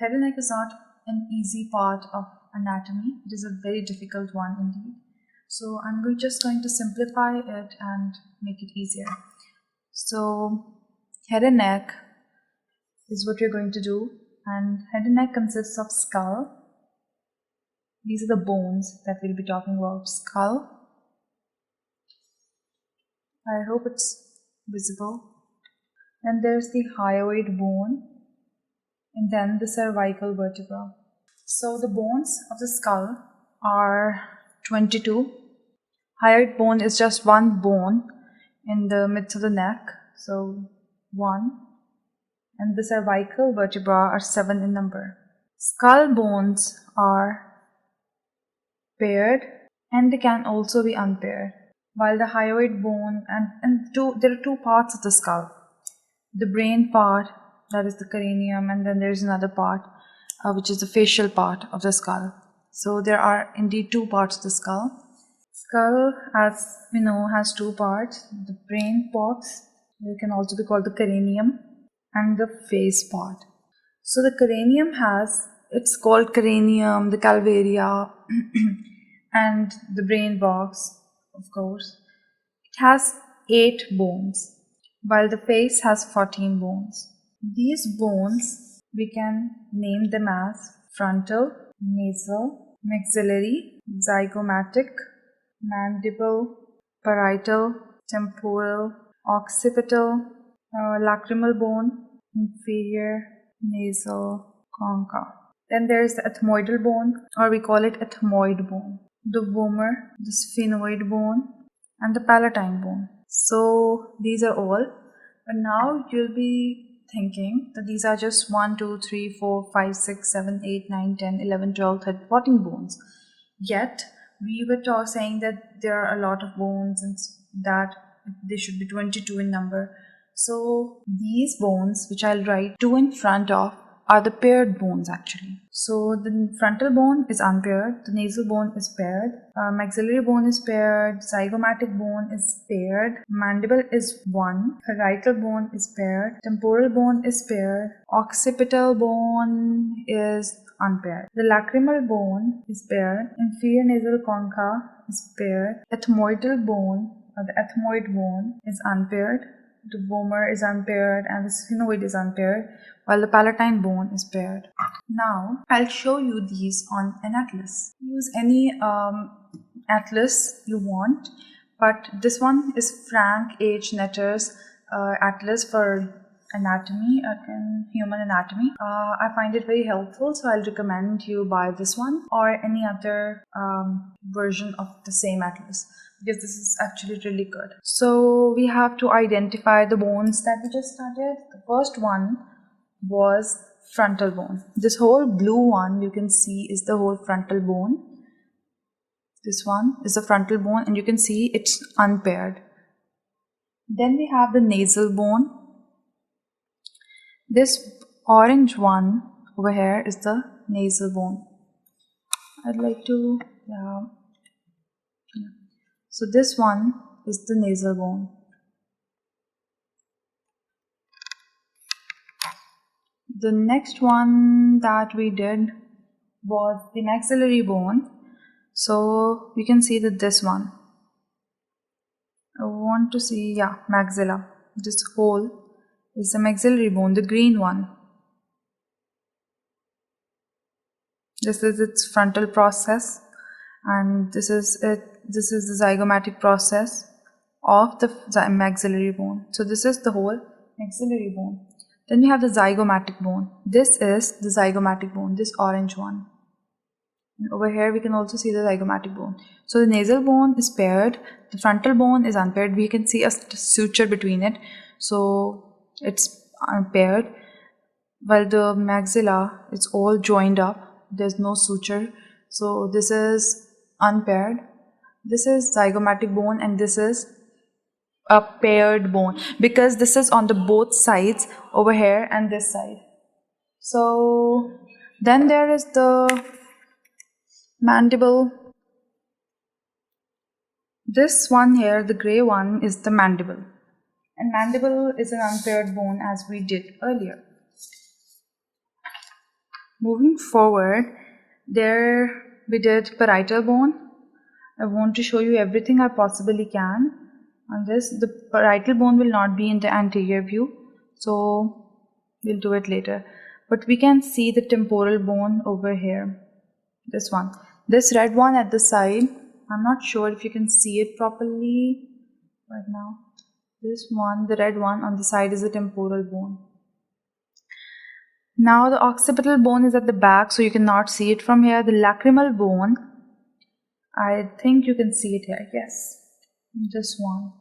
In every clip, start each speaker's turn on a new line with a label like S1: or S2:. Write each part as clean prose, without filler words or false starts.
S1: Head and neck is not an easy part of anatomy. It is a very difficult one indeed. So I'm just going to simplify it and make it easier. So head and neck is what we're going to do, and head and neck consists of skull. These are the bones that we'll be talking about. Skull. I hope it's visible. Then there's the hyoid bone, and then the cervical vertebra. So the bones of the skull are 22. Hyoid bone is just one bone in the midst of the neck, so 1. And the cervical vertebra are 7 in number. Skull bones are paired, and they can also be unpaired. While the hyoid bone there are two parts of the skull. The brain part, that is the cranium, and then there's another part which is the facial part of the skull. So there are indeed two parts of the skull. Skull, as we know, has two parts: the brain box, it can also be called the cranium, and the face part. So the cranium it's called cranium, the calvaria, and the brain box, of course. It has 8 bones, while the face has 14 bones. These bones, we can name them as frontal, nasal, maxillary, zygomatic, mandible, parietal, temporal, occipital, lacrimal bone, inferior, nasal, concha. Then there is the ethmoidal bone, or we call it ethmoid bone, the vomer, the sphenoid bone, and the palatine bone. So these are all. But now you'll be thinking that these are just 1, 2, 3, 4, 5, 6, 7, 8, 9, 10, 11, 12, 13, 14 bones. Yet we were saying that there are a lot of bones and that they should be 22 in number. So these bones, which I'll write 2 in front of, are the paired bones actually. So the frontal bone is unpaired, the nasal bone is paired, maxillary bone is paired, zygomatic bone is paired, mandible is 1, parietal bone is paired, temporal bone is paired, occipital bone is unpaired. The lacrimal bone is paired, inferior nasal concha is paired, ethmoidal bone or the ethmoid bone is unpaired, the vomer is unpaired, and the sphenoid is unpaired, while the palatine bone is paired. Now I'll show you these on an atlas. Use any atlas you want, but this one is Frank H. Netter's atlas for anatomy, human anatomy. I find it very helpful, so I'll recommend you buy this one or any other version of the same atlas, because this is actually really good. So we have to identify the bones that we just studied. The first one was frontal bone. This whole blue one you can see is the whole frontal bone. This one is the frontal bone, and you can see it's unpaired. Then we have the nasal bone. This orange one over here is the nasal bone. I'd like to, so this one is the nasal bone. The next one that we did was the maxillary bone. So you can see that this one, I want to see, maxilla. This whole is the maxillary bone, the green one. This is its frontal process, and this is it. This is the zygomatic process of the maxillary bone. So this is the whole maxillary bone. Then we have the zygomatic bone. This is the zygomatic bone, this orange one. And over here we can also see the zygomatic bone. So the nasal bone is paired, the frontal bone is unpaired. We can see a suture between it, so it's unpaired. While the maxilla, it's all joined up, there's no suture, so this is unpaired. This is zygomatic bone, and this is a paired bone, because this is on the both sides over here and this side. So then there is the mandible. This one here, the gray one, is the mandible, and mandible is an unpaired bone, as we did earlier. Moving forward, there we did parietal bone. I want to show you everything I possibly can on this. The parietal bone will not be in the anterior view, so we'll do it later. But we can see the temporal bone over here. This one. This red one at the side. I'm not sure if you can see it properly right now. This one, the red one on the side, is the temporal bone. Now the occipital bone is at the back, so you cannot see it from here. The lacrimal bone, I think you can see it here. Yes, this one.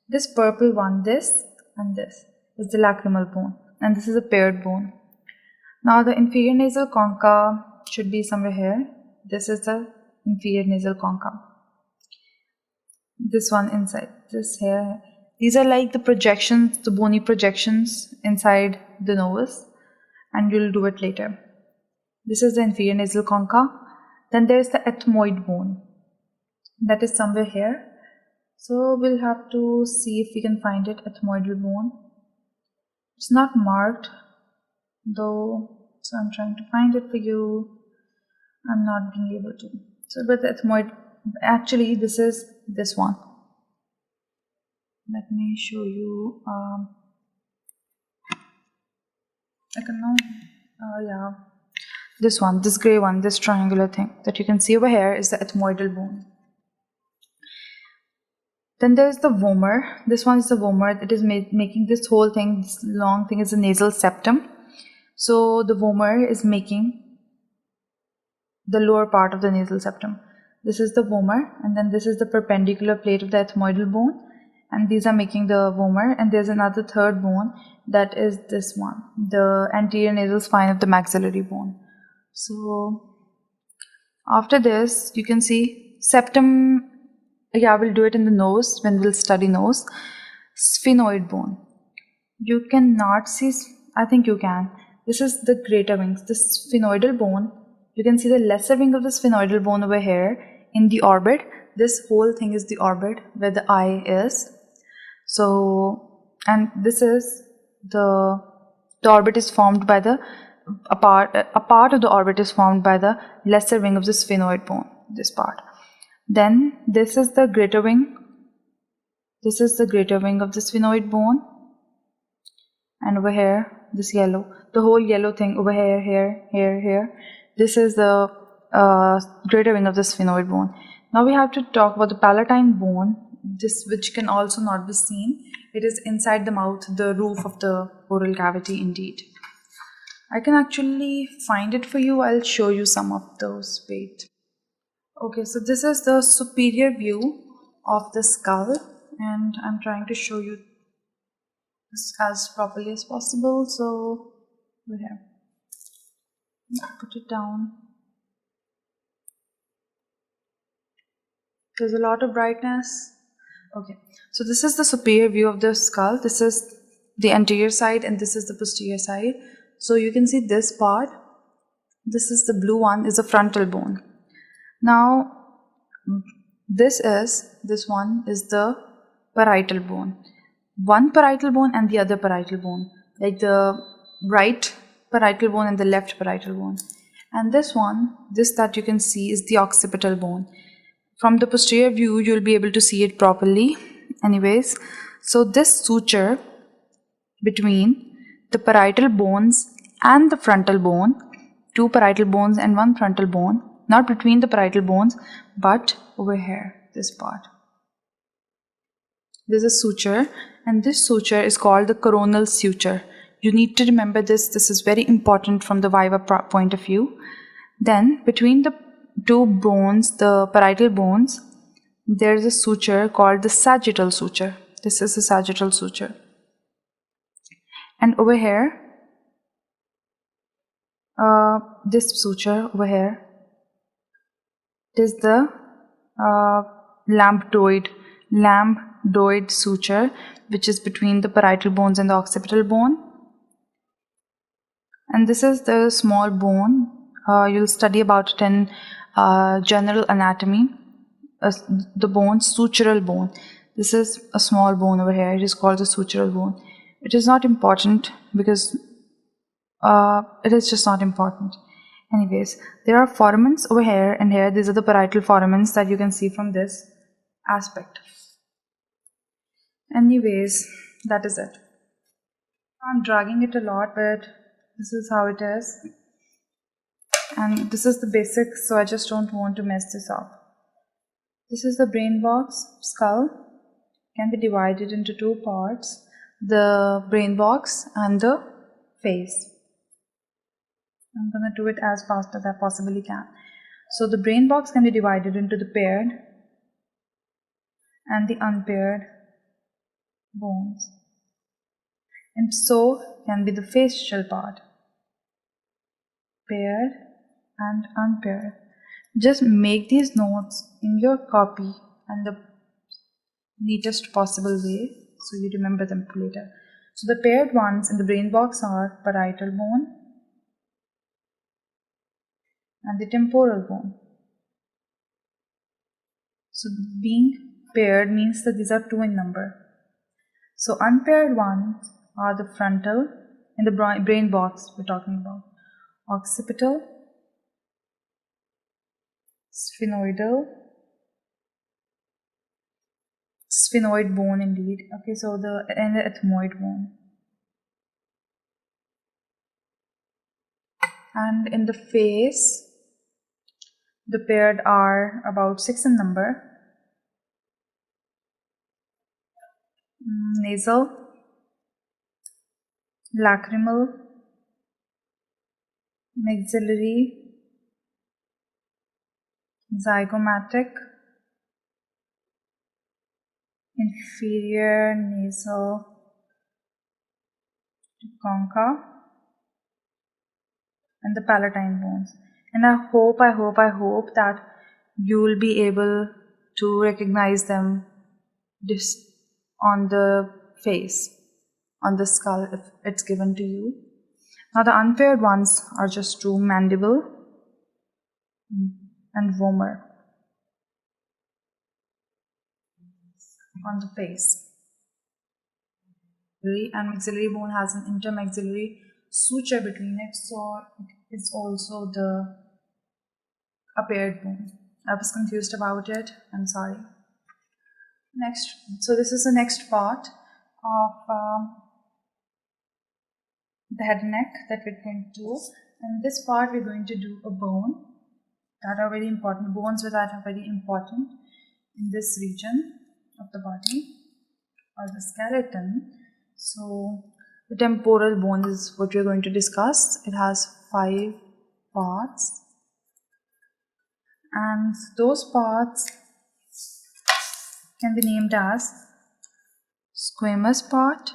S1: This purple one, this and this is the lacrimal bone, and this is a paired bone. Now the inferior nasal concha should be somewhere here. This is the inferior nasal concha. This one inside, this here. These are like the projections, the bony projections inside the nose, and you'll do it later. This is the inferior nasal concha. Then there's the ethmoid bone. That is somewhere here. So we'll have to see if we can find it, ethmoidal bone. It's not marked though, so I'm trying to find it for you. I'm not being able to. So but the ethmoid, actually this is this one. Let me show you. I can know. Yeah, this one, this gray one, this triangular thing that you can see over here is the ethmoidal bone. Then there's the vomer. This one is the vomer. It is making this whole thing, this long thing is the nasal septum. So the vomer is making the lower part of the nasal septum. This is the vomer, and then this is the perpendicular plate of the ethmoidal bone, and these are making the vomer. And there's another third bone, that is this one, the anterior nasal spine of the maxillary bone. So after this you can see septum. Yeah, we'll do it in the nose when we'll study nose. Sphenoid bone. You cannot see, I think you can. This is the greater wings, the sphenoidal bone. You can see the lesser wing of the sphenoidal bone over here in the orbit. This whole thing is the orbit where the eye is. So, and this is the orbit is formed by the, a part of the orbit is formed by the lesser wing of the sphenoid bone, this part. Then this is the greater wing. This is the greater wing of the sphenoid bone. And over here, this yellow, the whole yellow thing over here, here. This is the greater wing of the sphenoid bone. Now we have to talk about the palatine bone, this which can also not be seen. It is inside the mouth, the roof of the oral cavity indeed. I can actually find it for you. I'll show you some of those. Wait. Okay, so this is the superior view of the skull, and I'm trying to show you this as properly as possible. So over here, put it down. There's a lot of brightness. Okay, so this is the superior view of the skull. This is the anterior side and this is the posterior side. So you can see this part. This is the blue one, is the frontal bone. Now this one is the parietal bone. One parietal bone and the other parietal bone, like the right parietal bone and the left parietal bone. And this one, this that you can see, is the occipital bone. From the posterior view you'll be able to see it properly anyways. So this suture between the parietal bones and the frontal bone, two parietal bones and one frontal bone, not between the parietal bones but over here, this part. There's a suture, and this suture is called the coronal suture. You need to remember this. This is very important from the Viva point of view. Then between the two bones, the parietal bones, there's a suture called the sagittal suture. This is the sagittal suture. And over here, this suture over here is the lambdoid suture, which is between the parietal bones and the occipital bone. And this is the small bone. You'll study about it in general anatomy. The bone, sutural bone. This is a small bone over here. It is called the sutural bone. It is not important because it is just not important. Anyways, there are foramens over here and here. These are the parietal foramens that you can see from this aspect. Anyways, that is it. I'm dragging it a lot, but this is how it is. And this is the basics, so I just don't want to mess this up. This is the brain box. Skull can be divided into two parts, the brain box and the face. I'm gonna do it as fast as I possibly can. So the brain box can be divided into the paired and the unpaired bones, and so can be the facial part, paired and unpaired. Just make these notes in your copy and the neatest possible way so you remember them later. So the paired ones in the brain box are parietal bone and the temporal bone. So being paired means that these are 2 in number. So unpaired ones are the frontal, in the brain box we're talking about, occipital, sphenoidal, sphenoid bone indeed. Okay, so the ethmoid bone. And in the face, the paired are about 6 in number. Nasal, lacrimal, maxillary, zygomatic, inferior nasal concha, and the palatine bones. And I hope that you will be able to recognize them on the face, on the skull if it's given to you. Now the unpaired ones are just 2, mandible and vomer on the face. And maxillary bone has an intermaxillary suture between it, so it's also the paired bone. I was confused about it, I'm sorry. Next, so this is the next part of the head and neck that we're going to do. And this part we're going to do a bone that are very important, bones that are very important in this region of the body or the skeleton. So the temporal bone is what we're going to discuss. It has 5 parts, and those parts can be named as squamous part,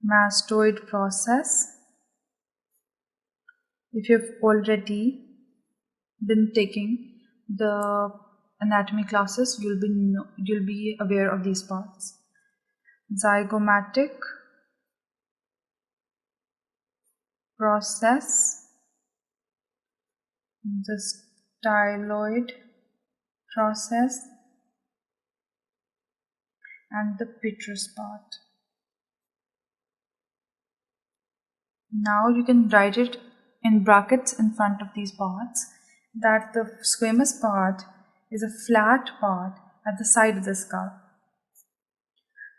S1: mastoid process. If you've already been taking the anatomy classes, you'll be aware of these parts. Zygomatic process, the styloid process, and the petrous part. Now you can write it in brackets in front of these parts that the squamous part is a flat part at the side of the skull.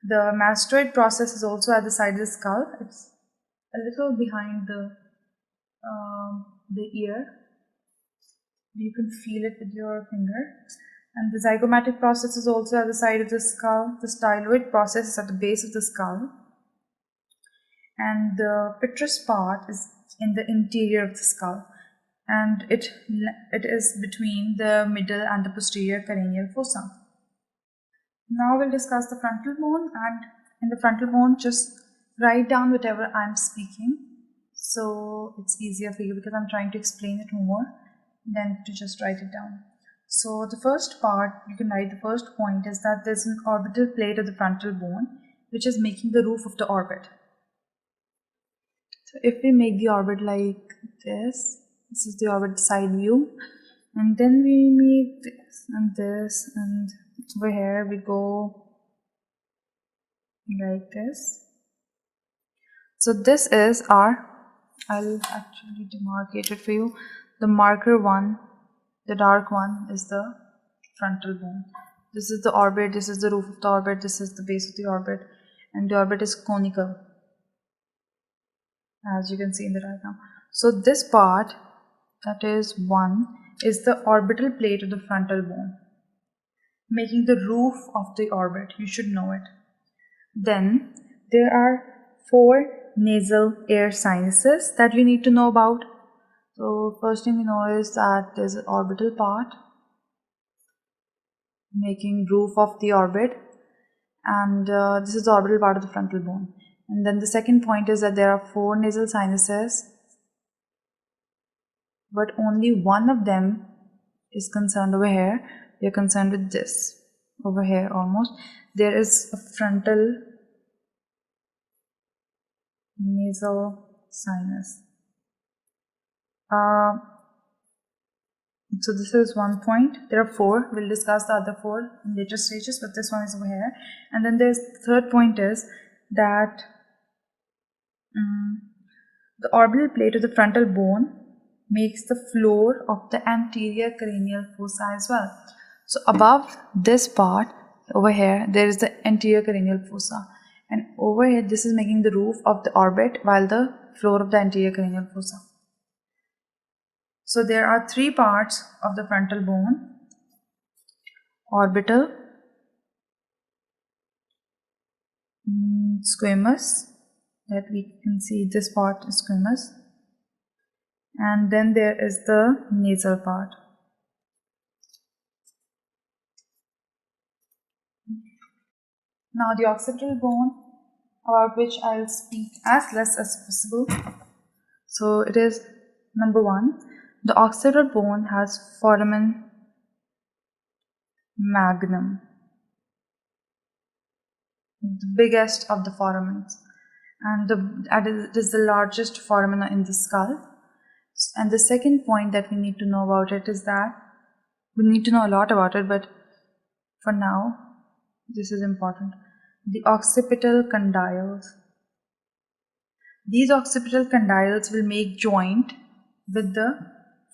S1: The mastoid process is also at the side of the skull. It's a little behind the ear. You can feel it with your finger. And the zygomatic process is also at the side of the skull. The styloid process is at the base of the skull. And the petrous part is in the interior of the skull. And it is between the middle and the posterior cranial fossa. Now we'll discuss the frontal bone, and in the frontal bone just write down whatever I'm speaking, so it's easier for you because I'm trying to explain it more than to just write it down. So the first part, you can write the first point is that there's an orbital plate of the frontal bone which is making the roof of the orbit. So if we make the orbit like this is the orbit side view, and then we make this, and over here we go like this. So this is our, I'll actually demarcate it for you. The marker one, the dark one, is the frontal bone. This is the orbit, this is the roof of the orbit, this is the base of the orbit, and the orbit is conical, as you can see in the diagram. So this part, that is 1, is the orbital plate of the frontal bone, making the roof of the orbit. You should know it. Then there are 4 nasal air sinuses that you need to know about. So first thing we know is that there's an orbital part making roof of the orbit, and this is the orbital part of the frontal bone. And then the second point is that there are 4 nasal sinuses, but only one of them is concerned over here. We are concerned with this over here almost. There is a frontal nasal sinus. So this is one point. There are 4. We'll discuss the other 4 in later stages, but this one is over here. And then there's the third point is that the orbital plate of the frontal bone makes the floor of the anterior cranial fossa as well. So above this part over here, there is the anterior cranial fossa, and over here this is making the roof of the orbit, while the floor of the anterior cranial fossa. So there are 3 parts of the frontal bone: orbital, squamous, that we can see this part is squamous, and then there is the nasal part. Now the occipital bone, about which I'll speak as less as possible. So it is number 1. The occipital bone has foramen magnum, the biggest of the foramens, and it is the largest foramen in the skull. And the second point that we need to know about it is that we need to know a lot about it, but for now this is important: the occipital condyles. These occipital condyles will make joint with the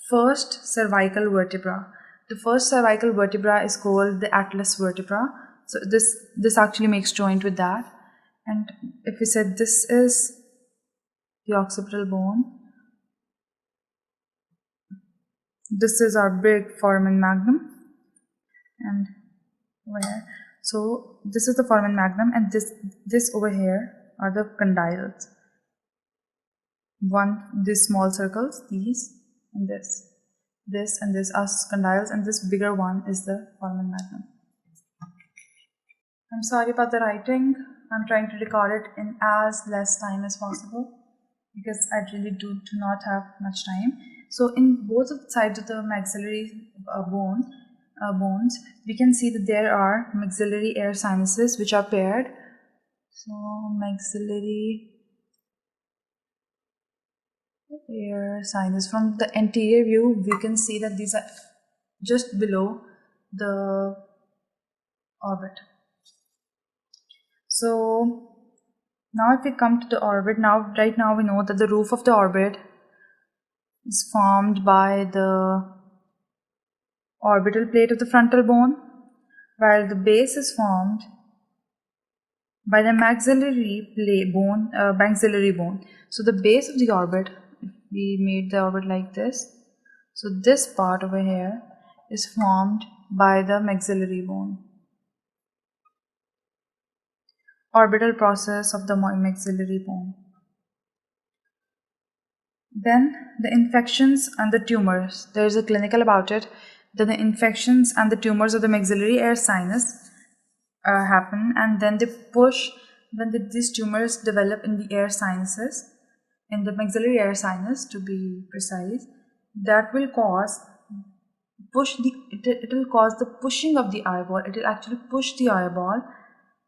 S1: first cervical vertebra. The first cervical vertebra is called the atlas vertebra. So this actually makes joint with that. And if we said this is the occipital bone, this is our big foramen magnum, and where, so this is the foramen magnum, and this over here are the condyles. These small circles, these and this and this are condyles, and this bigger one is the foramen magnum. I'm sorry about the writing. I'm trying to record it in as less time as possible because I really do not have much time. So in both of the sides of the maxillary bones, we can see that there are maxillary air sinuses which are paired. So maxillary air sinus. From the anterior view, we can see that these are just below the orbit. So now if we come to the orbit, right now we know that the roof of the orbit is formed by the orbital plate of the frontal bone, while the base is formed by the maxillary bone. So the base of the orbit, if we made the orbit like this, so this part over here is formed by the maxillary bone. Orbital process of the maxillary bone. Then the infections and the tumors. There is a clinical about it. Then the infections and the tumors of the maxillary air sinus happen, and then they push, when these tumors develop in the air sinuses, in the maxillary air sinus to be precise, that will cause it will cause the pushing of the eyeball. It will actually push the eyeball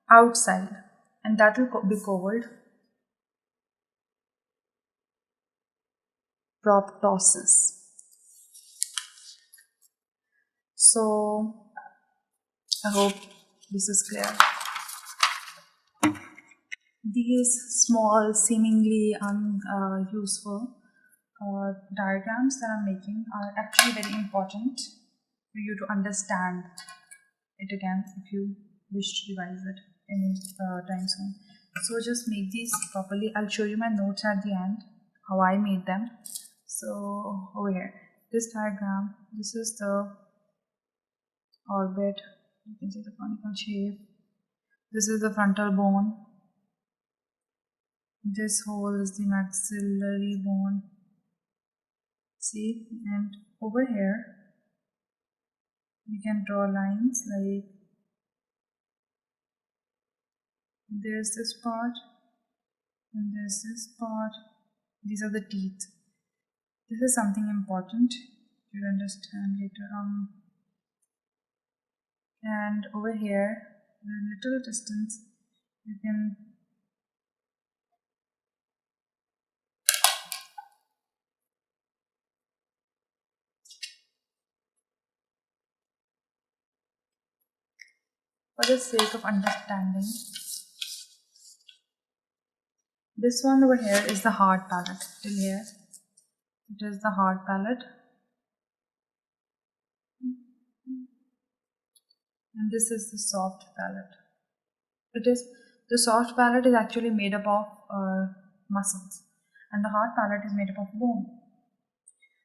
S1: outside, and that will be called proptosis. So I hope this is clear. these small, seemingly unuseful diagrams that I'm making are actually very important for you to understand it again if you wish to revise it any time soon. So just make these properly. I'll show you my notes at the end, how I made them. So over here, this diagram, this is the orbit, you can see the conical shape. This is the frontal bone. This hole is the maxillary bone. See, and over here we can draw lines like there's this part and there's this part. These are the teeth. This is something important you'll understand later on. And over here, a little distance, you can for the sake of understanding, this one over here is the hard palate. Till here, it is the hard palate. And this is the soft palate. The soft palate is actually made up of muscles, and the hard palate is made up of bone.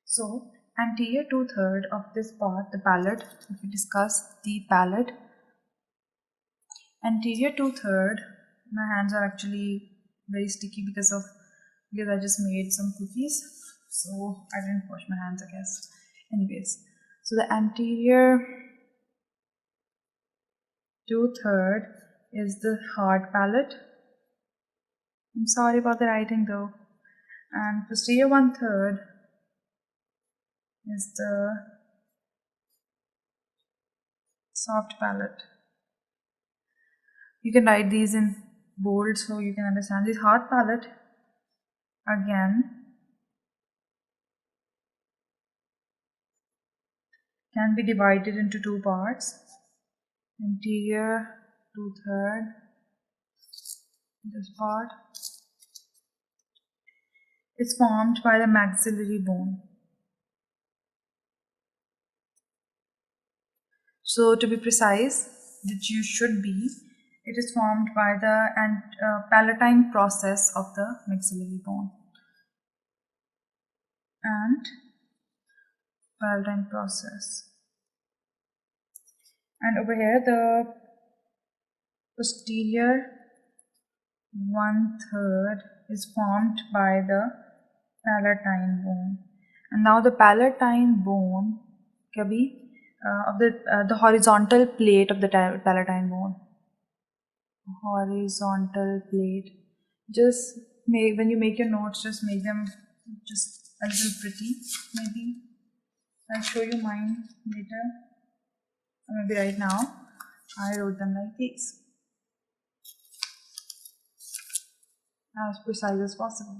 S1: So anterior 2/3 of this part, the palate, if we discuss the palate, anterior 2/3, my hands are actually very sticky because I just made some cookies, so I didn't wash my hands, I guess. Anyways, so the anterior 2/3 is the hard palate. I'm sorry about the writing though. And posterior 1/3 is the soft palate. You can write these in bold so you can understand. This hard palate again can be divided into two parts. Anterior 2/3, this part is formed by the maxillary bone. So to be precise, which you should be, it is formed by the palatine process of the maxillary bone. And palatine process. And over here, the posterior 1/3 is formed by the palatine bone. And now the palatine bone can be of the horizontal plate of the palatine bone. Horizontal plate. Just when you make your notes, just make them just a little pretty. Maybe I'll show you mine later. Or maybe right now. I wrote them like this, as precise as possible.